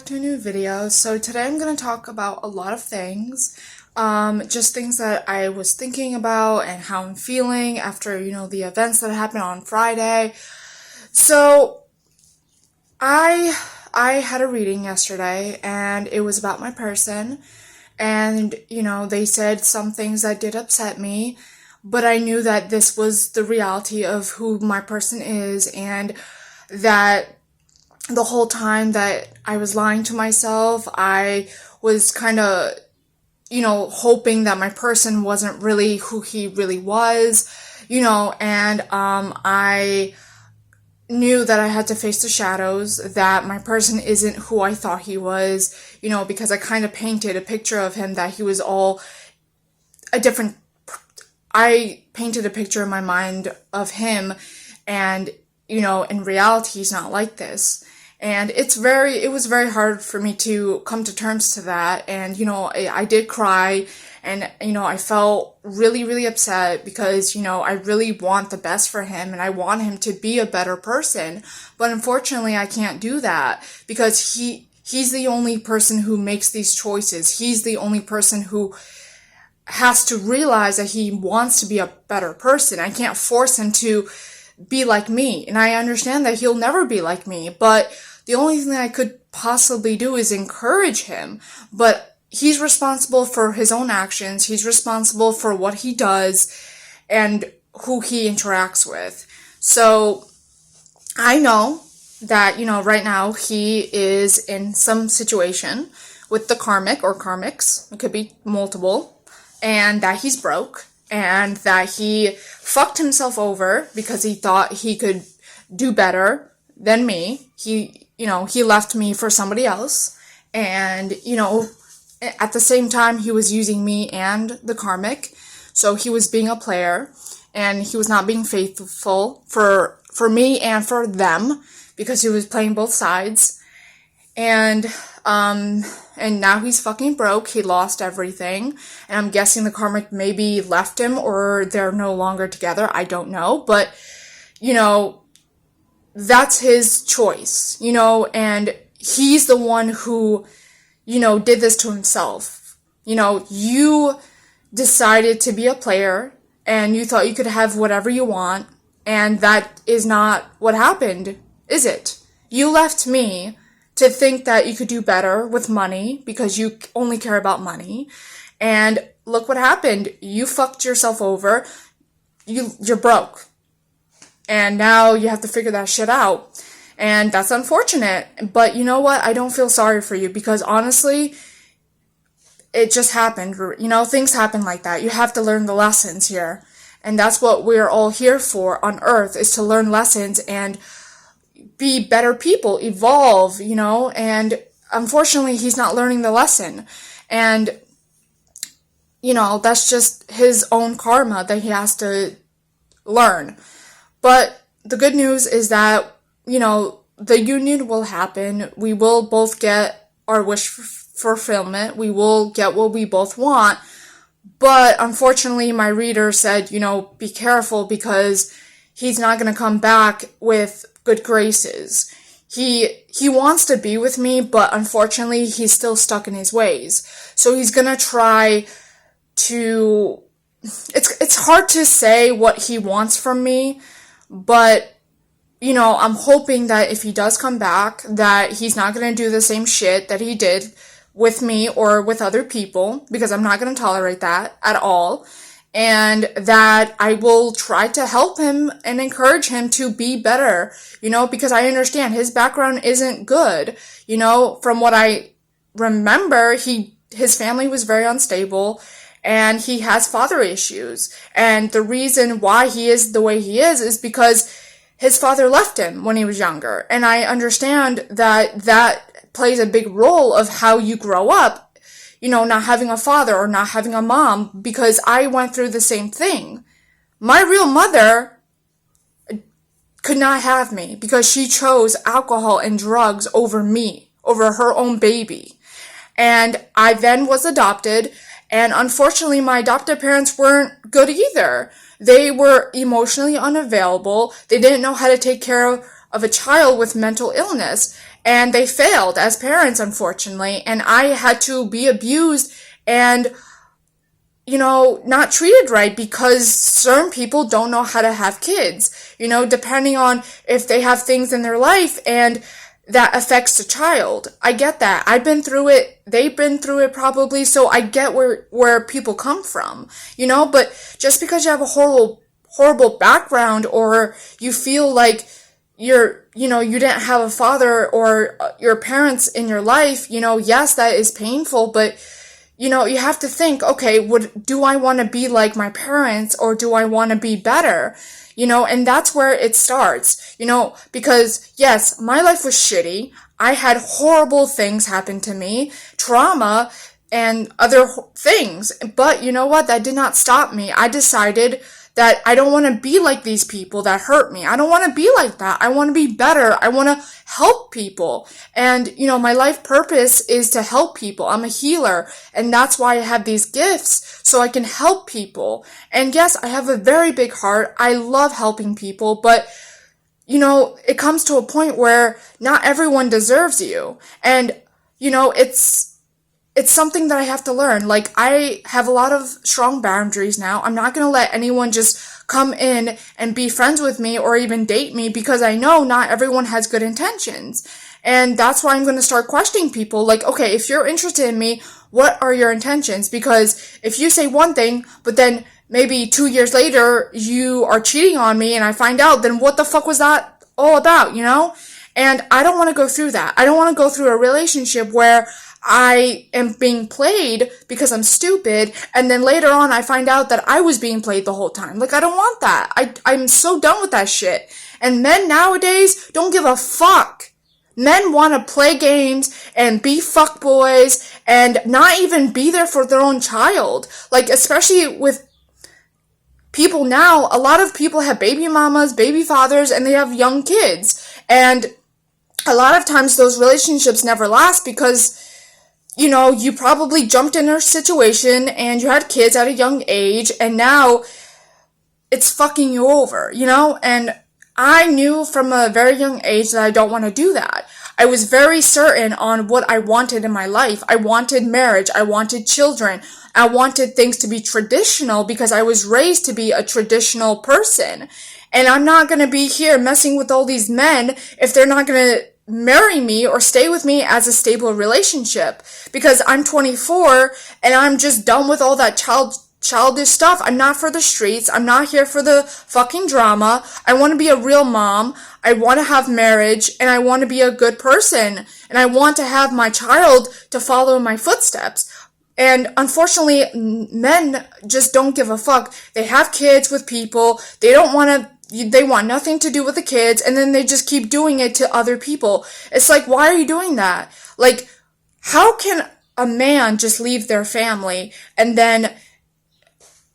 back to a new video. So today I'm going to talk about a lot of things, just things that I was thinking about and how I'm feeling after, the events that happened on Friday. So I had a reading yesterday and it was about my person, and they said some things that did upset me, but I knew that this was the reality of who my person is, and that the whole time that I was lying to myself, I was kind of, hoping that my person wasn't really who he really was, and I knew that I had to face the shadows, that my person isn't who I thought he was, because I kind of painted a picture of him that he was all a different, I painted a picture in my mind of him, and, in reality, he's not like this. And it was very hard for me to come to terms to that. And, I did cry, and, I felt really, really upset because, I really want the best for him and I want him to be a better person. But unfortunately, I can't do that because he's the only person who makes these choices. He's the only person who has to realize that he wants to be a better person. I can't force him to be like me. And I understand that he'll never be like me, but the only thing I could possibly do is encourage him. But he's responsible for his own actions. He's responsible for what he does and who he interacts with. So I know that, right now he is in some situation with the karmic or karmics. It could be multiple. And that he's broke. And that he fucked himself over because he thought he could do better than me. He left me for somebody else. And, at the same time, he was using me and the karmic. So he was being a player and he was not being faithful for me and for them because he was playing both sides. And now he's fucking broke. He lost everything. And I'm guessing the karmic maybe left him or they're no longer together. I don't know. But, that's his choice, and he's the one who, did this to himself. You decided to be a player and you thought you could have whatever you want. And that is not what happened, is it? You left me to think that you could do better with money because you only care about money. And look what happened. You fucked yourself over. You're broke. And now you have to figure that shit out. And that's unfortunate. But you know what? I don't feel sorry for you because honestly, it just happened. Things happen like that. You have to learn the lessons here. And that's what we're all here for on Earth, is to learn lessons and be better people, evolve, and unfortunately he's not learning the lesson. And, that's just his own karma that he has to learn. But the good news is that, the union will happen. We will both get our wish fulfillment. We will get what we both want. But unfortunately, my reader said, be careful because he's not going to come back with good graces. He wants to be with me, but unfortunately, he's still stuck in his ways. So he's going to try to... It's hard to say what he wants from me, but, I'm hoping that if he does come back, that he's not going to do the same shit that he did with me or with other people, because I'm not going to tolerate that at all. And that I will try to help him and encourage him to be better, because I understand his background isn't good. From what I remember, his family was very unstable and he has father issues. And the reason why he is the way he is because his father left him when he was younger. And I understand that plays a big role of how you grow up, not having a father or not having a mom, because I went through the same thing. My real mother could not have me because she chose alcohol and drugs over me, over her own baby. And I then was adopted, and unfortunately my adopted parents weren't good either. They were emotionally unavailable. They didn't know how to take care of a child with mental illness. and they failed as parents, unfortunately, and I had to be abused and, not treated right because certain people don't know how to have kids, depending on if they have things in their life and that affects the child. I get that. I've been through it. They've been through it probably. So I get where people come from, but just because you have a horrible background, or you feel like you didn't have a father or your parents in your life, yes, that is painful, but you have to think, okay, do I want to be like my parents, or do I want to be better? And that's where it starts, because yes, my life was shitty. I had horrible things happen to me, trauma and other things. But you know what? That did not stop me. I decided that I don't want to be like these people that hurt me. I don't want to be like that. I want to be better. I want to help people. And, my life purpose is to help people. I'm a healer, and that's why I have these gifts, so I can help people. And yes, I have a very big heart. I love helping people, but it comes to a point where not everyone deserves you. And, it's something that I have to learn. Like, I have a lot of strong boundaries now. I'm not going to let anyone just come in and be friends with me or even date me, because I know not everyone has good intentions. And that's why I'm going to start questioning people. Like, okay, if you're interested in me, what are your intentions? Because if you say one thing, but then maybe 2 years later you are cheating on me and I find out, then what the fuck was that all about, And I don't want to go through that. I don't want to go through a relationship where I am being played because I'm stupid, and then later on I find out that I was being played the whole time. Like, I don't want that. I'm so done with that shit. And men nowadays don't give a fuck. Men want to play games and be fuckboys and not even be there for their own child. Like, especially with people now, a lot of people have baby mamas, baby fathers, and they have young kids. And a lot of times those relationships never last because you probably jumped in a situation and you had kids at a young age, and now it's fucking you over, And I knew from a very young age that I don't want to do that. I was very certain on what I wanted in my life. I wanted marriage. I wanted children. I wanted things to be traditional because I was raised to be a traditional person. And I'm not going to be here messing with all these men if they're not going to marry me or stay with me as a stable relationship, because I'm 24 and I'm just done with all that childish stuff. I'm not for the streets. I'm not here for the fucking drama. I want to be a real mom. I want to have marriage, and I want to be a good person, and I want to have my child to follow in my footsteps. And unfortunately, men just don't give a fuck. They have kids with people. They want nothing to do with the kids, and then they just keep doing it to other people. It's like, why are you doing that? Like, how can a man just leave their family? And then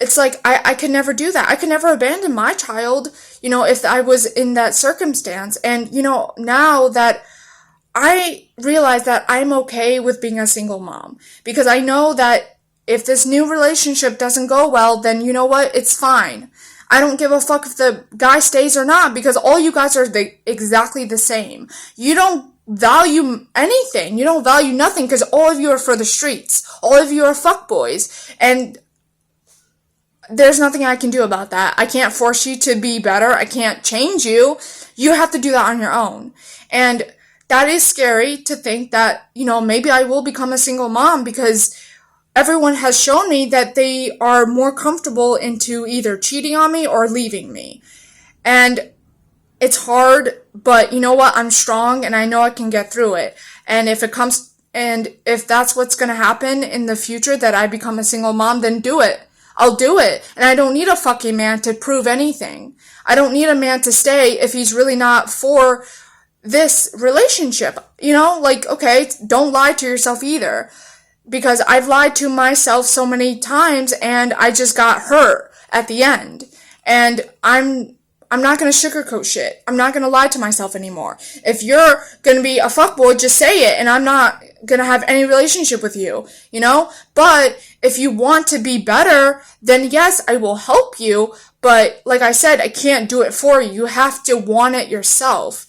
it's like, I could never do that. I could never abandon my child, if I was in that circumstance. And, now that I realize that I'm okay with being a single mom, because I know that if this new relationship doesn't go well, then you know what? It's fine. I don't give a fuck if the guy stays or not, because all you guys are exactly the same. You don't value anything. You don't value nothing, because all of you are for the streets. All of you are fuckboys. And there's nothing I can do about that. I can't force you to be better. I can't change you. You have to do that on your own. And that is scary to think that, maybe I will become a single mom, because everyone has shown me that they are more comfortable into either cheating on me or leaving me. And it's hard, but you know what? I'm strong and I know I can get through it. And if that's what's going to happen in the future, that I become a single mom, then do it. I'll do it. And I don't need a fucking man to prove anything. I don't need a man to stay if he's really not for this relationship. Okay, don't lie to yourself either. Because I've lied to myself so many times and I just got hurt at the end. And I'm not going to sugarcoat shit. I'm not going to lie to myself anymore. If you're going to be a fuckboy, just say it, and I'm not going to have any relationship with you, But if you want to be better, then yes, I will help you. But like I said, I can't do it for you. You have to want it yourself.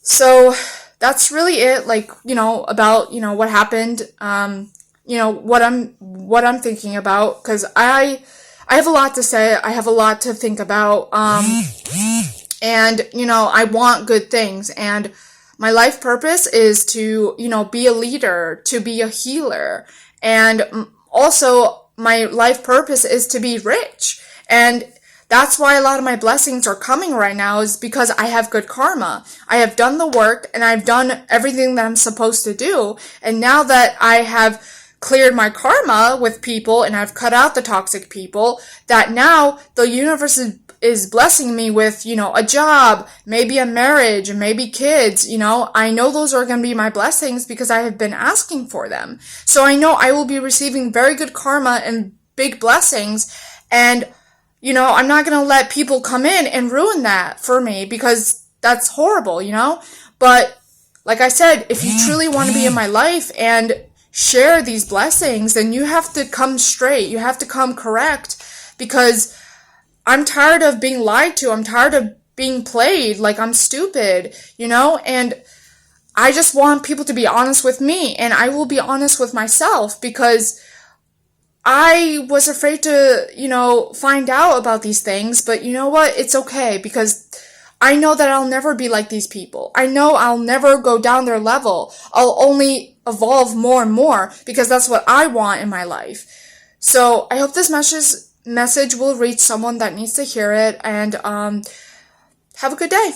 So that's really it, like, about, what happened, what I'm thinking about, because I have a lot to say, I have a lot to think about, and, I want good things, and my life purpose is to, be a leader, to be a healer, and also my life purpose is to be rich, and that's why a lot of my blessings are coming right now, is because I have good karma. I have done the work and I've done everything that I'm supposed to do. And now that I have cleared my karma with people and I've cut out the toxic people, that now the universe is blessing me with, a job, maybe a marriage, and maybe kids, I know those are going to be my blessings because I have been asking for them. So I know I will be receiving very good karma and big blessings, and I'm not going to let people come in and ruin that for me, because that's horrible, But like I said, if you truly want to be in my life and share these blessings, then you have to come straight. You have to come correct, because I'm tired of being lied to. I'm tired of being played like I'm stupid, and I just want people to be honest with me, and I will be honest with myself, because I was afraid to, find out about these things, but you know what? It's okay, because I know that I'll never be like these people. I know I'll never go down their level. I'll only evolve more and more, because that's what I want in my life. So I hope this message will reach someone that needs to hear it, and have a good day.